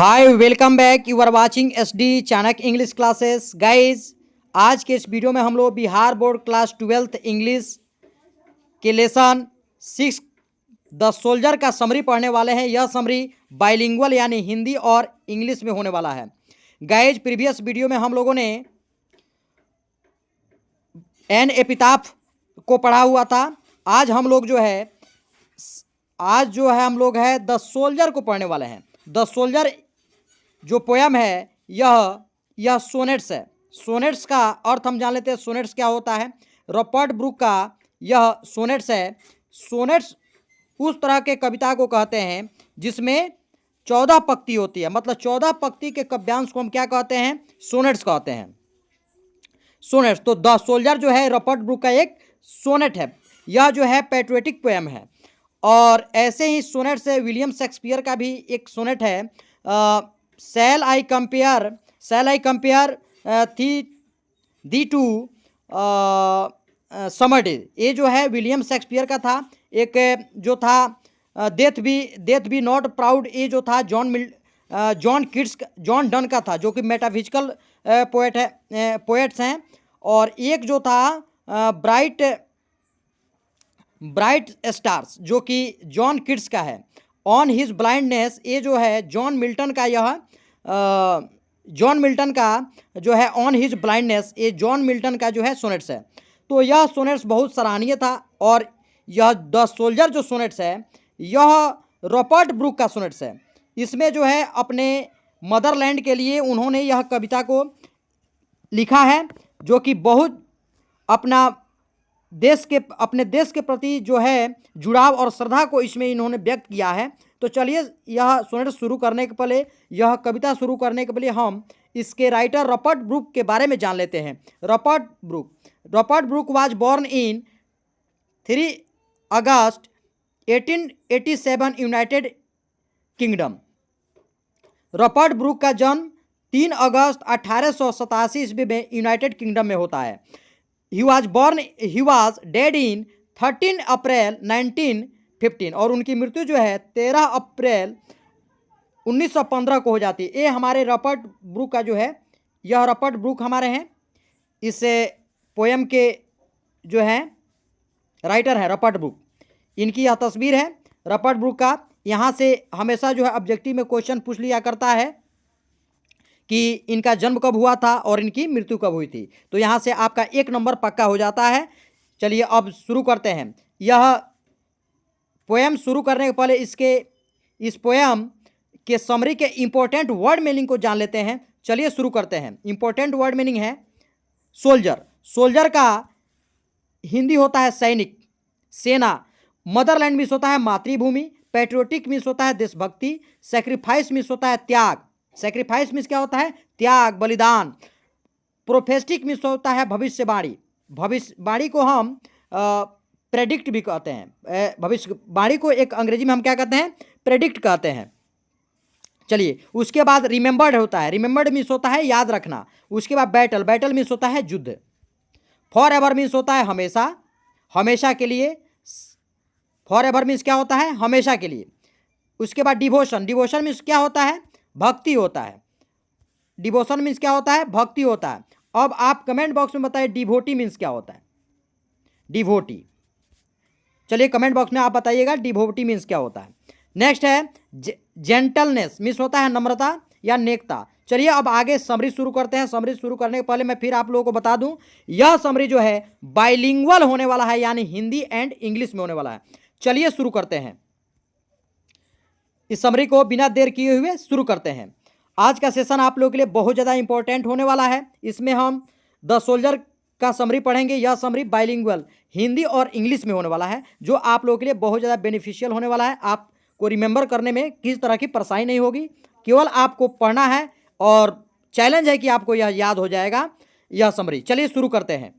Hi welcome back. You are watching SD Chanakya English classes. Guys, आज के इस video में हम लोग Bihar board class 12th English के लेसन 6 द सोल्जर का समरी पढ़ने वाले हैं। यह समरी बाइलिंगुअल यानी हिंदी और इंग्लिश में होने वाला है। गाइज, प्रीवियस वीडियो में हम लोगों ने एन एपिताफ को पढ़ा हुआ था। आज हम लोग हम लोग द सोल्जर को पढ़ने वाले हैं। द सोल्जर जो पोयम है यह सोनेट्स है। सोनेट्स का अर्थ हम जान लेते हैं। सोनेट्स क्या होता है? रॉबर्ट ब्रूक का यह सोनेट्स है। सोनेट्स उस तरह के कविता को कहते हैं जिसमें 14 पंक्ति होती है। मतलब 14 पंक्ति के काव्यांश को हम क्या कहते हैं? सोनेट्स कहते हैं। सोनेट्स तो द सोल्जर जो है रॉबर्ट ब्रूक का एक सोनेट है। यह जो है पैट्रियोटिक पोयम है। और ऐसे ही सोनेट से विलियम शेक्सपियर का भी एक सोनेट है, shall I compare thee to summer days. ये जो है विलियम शेक्सपियर का था। एक जो था डेथ बी नॉट प्राउड, ये जो था जॉन डन का था, जो कि मेटाफिजिकल पोएट्स हैं। और एक जो था ब्राइट स्टार्स, जो कि जॉन किट्स का है। ऑन हिज ब्लाइंडनेस, ये जो है जॉन मिल्टन का जो है ऑन हिज ब्लाइंडनेस, ये जॉन मिल्टन का जो है सोनेट्स है। तो यह सोनेट्स बहुत सराहनीय था। और यह द सोल्जर जो सोनेट्स है यह रॉबर्ट ब्रूक का सोनेट्स है। इसमें जो है अपने मदरलैंड के लिए उन्होंने यह कविता को लिखा है, जो कि बहुत अपने देश के प्रति जो है जुड़ाव और श्रद्धा को इसमें इन्होंने व्यक्त किया है। तो चलिए, यह सोनेट शुरू करने के पहले, यह कविता शुरू करने के पहले हम इसके राइटर रॉबर्ट ब्रूक के बारे में जान लेते हैं। Robert Brooke was born in 3 August 1887 United Kingdom. Robert Brooke का जन्म 3 अगस्त 1887 ईस्वी में यूनाइटेड किंगडम में होता है। He was dead in 13 अप्रैल 1915 और उनकी मृत्यु जो है 13 अप्रैल 1915 को हो जाती है। ये हमारे रॉबर्ट ब्रूक का जो है, यह रॉबर्ट ब्रूक हमारे हैं। इस पोयम के जो हैं राइटर हैं रॉबर्ट ब्रूक। इनकी यह तस्वीर है रॉबर्ट ब्रूक का। यहाँ से हमेशा जो है ऑब्जेक्टिव में क्वेश्चन पूछ लिया करता है कि इनका जन्म कब हुआ था और इनकी मृत्यु कब हुई थी। तो यहाँ से आपका 1 नंबर पक्का हो जाता है। चलिए अब शुरू करते हैं। यह पोयम शुरू करने के पहले इस पोयम के समरी के इंपॉर्टेंट वर्ड मीनिंग को जान लेते हैं। चलिए शुरू करते हैं। इंपॉर्टेंट वर्ड मीनिंग है सोल्जर। सोल्जर का हिंदी होता है सैनिक, सेना। मदरलैंड मीन्स होता है मातृभूमि। पैट्रियोटिक मीन्स होता है देशभक्ति। सेक्रीफाइस मीन्स होता है त्याग। सेक्रीफाइस मीन्स क्या होता है? त्याग, बलिदान। प्रोफेटिक मीन्स होता है भविष्यवाणी। भविष्यवाणी को हम प्रेडिक्ट भी कहते हैं। भविष्यवाणी को एक अंग्रेजी में हम क्या कहते हैं? प्रेडिक्ट कहते हैं। चलिए, उसके बाद रिमेंबर्ड होता है। रिमेंबर्ड मीन्स होता है याद रखना। उसके बाद बैटल मीन्स होता है युद्ध। फॉर एवर मीन्स होता है हमेशा, हमेशा के लिए। फॉर एवर मीन्स क्या होता है? हमेशा के लिए। उसके बाद डिवोशन मीन्स क्या होता है? भक्ति होता है। डिवोशन मीन्स क्या होता है? भक्ति होता है। अब आप कमेंट बॉक्स में बताइए डिवोटी मीन्स क्या होता है? डिवोटी। चलिए कमेंट बॉक्स में आप बताइएगा डिवोटी मीन्स क्या होता है। नेक्स्ट है जेंटलनेस मीन्स होता है नम्रता या नेकता। चलिए अब आगे समरी शुरू करते हैं। समरी शुरू करने के पहले मैं फिर आप लोगों को बता दूं, यह समरी जो है बाइलिंगुअल होने वाला है, यानी हिंदी एंड इंग्लिश में होने वाला है। चलिए शुरू करते हैं। इस समरी को बिना देर किए हुए शुरू करते हैं। आज का सेशन आप लोगों के लिए बहुत ज़्यादा इंपॉर्टेंट होने वाला है। इसमें हम द सोल्जर का समरी पढ़ेंगे। यह समरी बाइलिंगुअल हिंदी और इंग्लिश में होने वाला है, जो आप लोगों के लिए बहुत ज़्यादा बेनिफिशियल होने वाला है। आपको रिमेंबर करने में किसी तरह की परेशानी नहीं होगी। केवल आपको पढ़ना है और चैलेंज है कि आपको यह याद हो जाएगा यह समरी। चलिए शुरू करते हैं।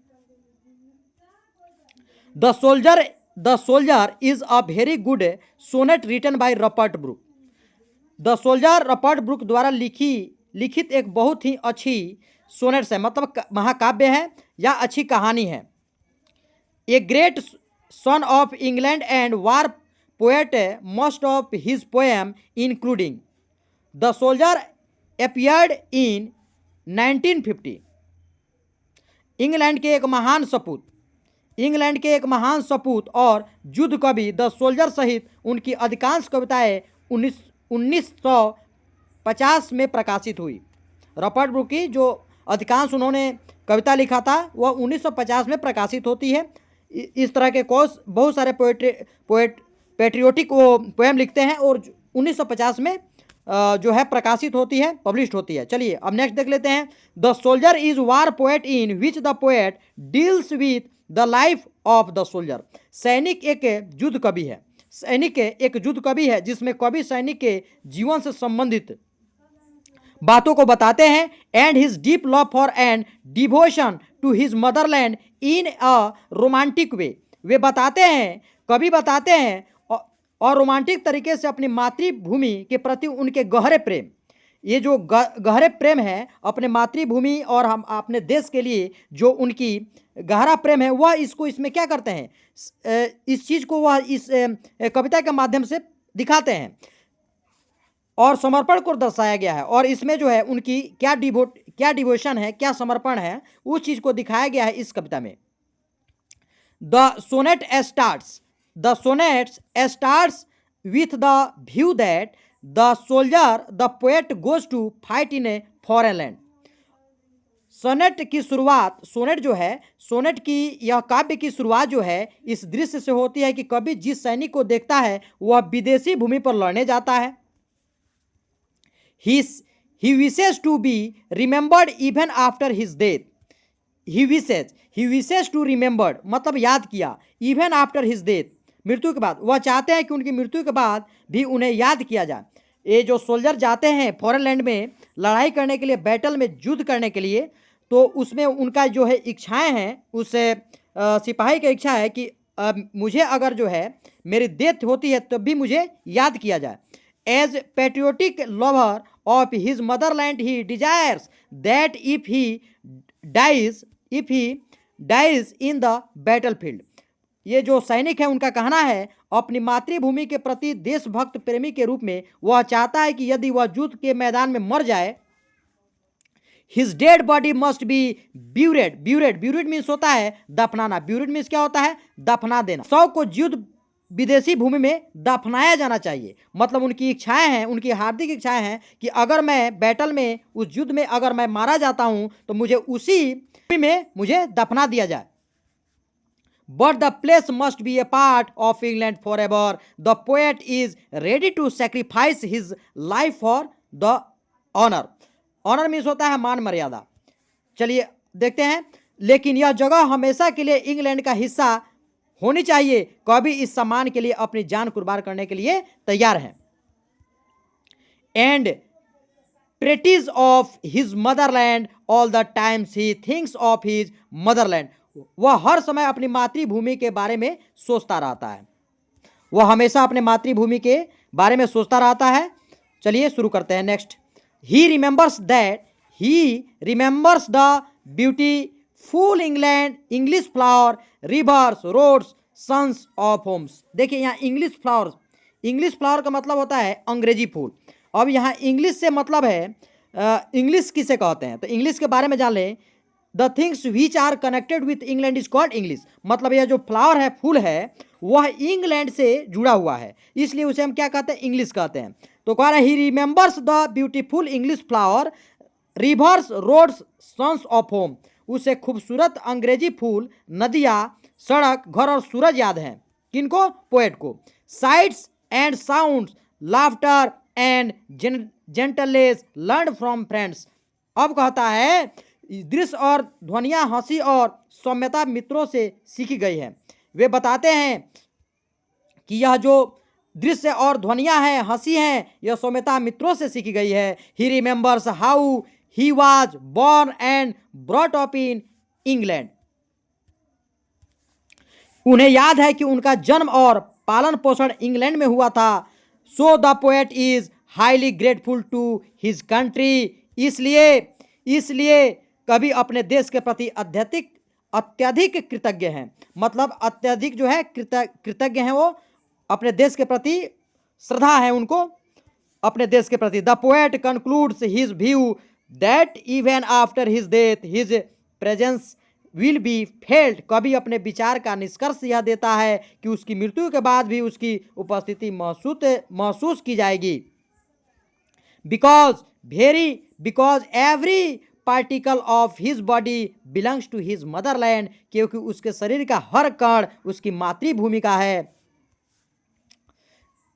The soldier is a very good sonnet written by Robert Brooke. The soldier Robert Brooke द्वारा लिखित एक बहुत ही अच्छी सोनेट्स है, मतलब महाकाव्य है या अच्छी कहानी है। A great son of England and war poet, most of his poem including the soldier appeared in 1950। England के एक महान सपूत और युद्ध कवि द सोल्जर सहित उनकी अधिकांश कविताएं 1950 में प्रकाशित हुई। रॉबर्ट ब्रूक की जो अधिकांश उन्होंने कविता लिखा था वह 1950 में प्रकाशित होती है। इस तरह के बहुत सारे पेट्रियोटिक वो पोएम लिखते हैं और 1950 में जो है प्रकाशित होती है, पब्लिश्ड होती है। चलिए अब नेक्स्ट देख लेते हैं। The soldier is war poet in which the poet deals with the life of the soldier. सैनिक एक युद्ध कवि है जिसमें कवि सैनिक के जीवन से संबंधित बातों को बताते हैं। And his deep love for and devotion to his motherland in a romantic way. वे बताते हैं, कवि बताते हैं और रोमांटिक तरीके से अपनी मातृभूमि के प्रति उनके गहरे प्रेम, ये जो गहरे प्रेम है अपने मातृभूमि और हम अपने देश के लिए जो उनकी गहरा प्रेम है वह इसमें क्या करते हैं, इस चीज़ को वह इस कविता के माध्यम से दिखाते हैं और समर्पण को दर्शाया गया है। और इसमें जो है उनकी क्या डिवोशन है, क्या समर्पण है, उस चीज़ को दिखाया गया है इस कविता में। The sonnet starts with the view that the soldier, the poet, goes to fight in a foreign land. Sonnet की यह काव्य की शुरुआत जो है इस दृश्य से होती है कि कवि जिस सैनिक को देखता है वह विदेशी भूमि पर लड़ने जाता है। He wishes to be remembered even after his death. He wishes to remembered मतलब याद किया, even after his death मृत्यु के बाद। वह चाहते हैं कि उनकी मृत्यु के बाद भी उन्हें याद किया जाए। ये जो सोल्जर जाते हैं फॉरेन लैंड में लड़ाई करने के लिए, बैटल में युद्ध करने के लिए, तो उसमें उनका जो है इच्छाएं हैं, उस सिपाही की इच्छा है कि मुझे अगर जो है मेरी डेथ होती है तब भी मुझे याद किया जाए। As patriotic lover of his motherland he desires that if he dies in the battle field. ये जो सैनिक है उनका कहना है अपनी मातृभूमि के प्रति देशभक्त प्रेमी के रूप में वह चाहता है कि यदि वह युद्ध के मैदान में मर जाए, his dead body must be buried means होता है दफनाना। ब्यूरेड मीन्स क्या होता है, दफना देना। शव को युद्ध विदेशी भूमि में दफनाया जाना चाहिए। मतलब उनकी इच्छाएं हैं, उनकी हार्दिक इच्छाएं हैं कि अगर मैं बैटल में, उस युद्ध में अगर मैं मारा जाता हूं तो मुझे उसी भूमि में मुझे दफना दिया जाए। But the place must be a part of England forever. The poet is ready to sacrifice his life for the honor. Honor means होता है मान मर्यादा। चलिए देखते हैं। लेकिन यह जगह हमेशा के लिए इंग्लैंड का हिस्सा होनी चाहिए। कवि इस सम्मान के लिए अपनी जान कुर्बान करने के लिए तैयार हैं। And treats of his motherland all the times he thinks of his motherland. वह हर समय अपनी मातृभूमि के बारे में सोचता रहता है। वह हमेशा अपने मातृभूमि के बारे में सोचता रहता है। चलिए शुरू करते हैं next. He remembers the beautiful England, English flower, rivers, roads, suns of homes. देखिए यहाँ इंग्लिश फ्लावर का मतलब होता है अंग्रेजी फूल। अब यहाँ इंग्लिश से मतलब है इंग्लिश किसे कहते हैं, तो इंग्लिश के बारे में जान लें। The things which are connected with England is called English. मतलब यह जो फ्लावर है, फूल है, वह इंग्लैंड से जुड़ा हुआ है, इसलिए उसे हम क्या कहते हैं, इंग्लिश कहते हैं। तो कह रहा है he remembers the beautiful English flower, rivers, roads, suns of home. उसे खूबसूरत अंग्रेजी फूल, नदियाँ, सड़क, घर और सूरज याद हैं। किनको, पोएट को। Sites and sounds, laughter and gentleness learn from friends. अब कहता है दृश्य और ध्वनियाँ, हंसी और सौम्यता मित्रों से सीखी गई है। वे बताते हैं कि यह जो दृश्य और ध्वनियाँ हैं, हंसी हैं, यह सौम्यता मित्रों से सीखी गई है। He remembers how he was born and brought up in England. उन्हें याद है कि उनका जन्म और पालन पोषण इंग्लैंड में हुआ था। So the poet is highly grateful to his country. इसलिए कवि अपने देश के प्रति अत्यधिक कृतज्ञ हैं। मतलब अत्यधिक जो है कृतज्ञ हैं, वो अपने देश के प्रति श्रद्धा है उनको। अपने देश के प्रति। The poet concludes his view that even after his death his presence will be felt. कवि अपने विचार का निष्कर्ष यह देता है कि उसकी मृत्यु के बाद भी उसकी उपस्थिति महसूस की जाएगी। Because every particle of his body belongs to his motherland, क्योंकि उसके शरीर का हर कण उसकी मातृभूमि का है।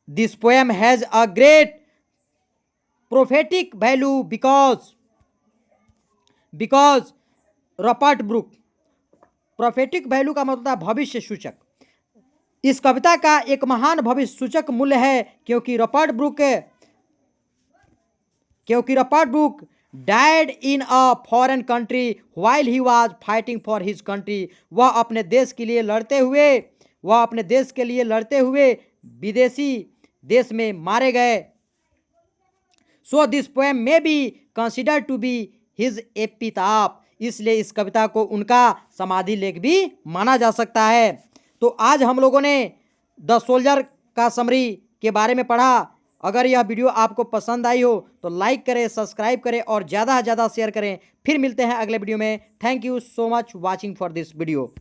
This poem has a great prophetic value because Robert Brooke. Prophetic value का मतलब है भविष्य सूचक। इस कविता का एक महान भविष्य सूचक मूल्य है क्योंकि Robert Brooke died in a foreign country while he was fighting for his country. वह अपने देश के लिए लड़ते हुए विदेशी देश में मारे गए। सो दिस पोएम में be consider to be his epitaph. इसलिए इस कविता को उनका समाधि लेख भी माना जा सकता है। तो आज हम लोगों ने द सोल्जर का समरी के बारे में पढ़ा। अगर यह वीडियो आपको पसंद आई हो तो लाइक करें, सब्सक्राइब करें और ज़्यादा से ज़्यादा शेयर करें। फिर मिलते हैं अगले वीडियो में। Thank you so much watching for this video.